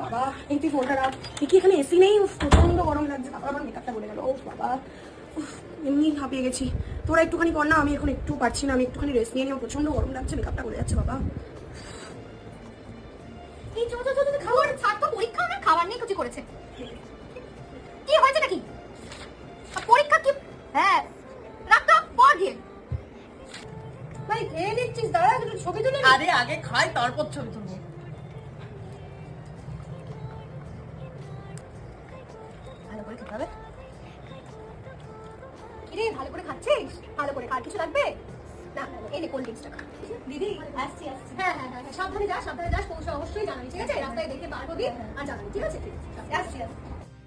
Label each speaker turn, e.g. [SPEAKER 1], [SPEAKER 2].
[SPEAKER 1] বাবা এই তুই ফোনটা রাখ, কি এখানে এসি নেই? প্রচন্ড গরম লাগছে, তারপর আমার মেকআপটা বলে গেল। ও বাবা এমনি হাঁপিয়ে গেছি। তোরা একটুখানি কর না, আমি এখন একটু পারছি না, আমি একটুখানি রেস্ট নিয়ে নিও, প্রচন্ড গরম লাগছে, মেকআপটা বলে যাচ্ছে বাবা।
[SPEAKER 2] এই খাবার ছাড় তো, পরীক্ষা না খাবার নিয়ে কিছু করেছে, কি হয়েছে নাকি? পরীক্ষা কি? হ্যাঁ রাখতো পর গিয়ে
[SPEAKER 1] ভাই খেয়ে নিচ্ছিস, দাঁড়া একটু ছবি তুলে।
[SPEAKER 3] আরে আগে খাই তারপর ছবি তুলবো।
[SPEAKER 2] ভালো করে খেতে হবে। কিরে ভালো করে খাচ্ছিস? ভালো করে আর কিছু লাগবে না? এই নে কোল্ড ড্রিঙ্কসটা খা। দিদি আসছি আসছি। হ্যাঁ হ্যাঁ হ্যাঁ সাবধানে যা, সাবধানে যাস, পৌঁছে অবশ্যই জানাবি, ঠিক আছে? রাস্তায় দেখে বার হবি আর জানাবি, ঠিক আছে? আসছি আসছি।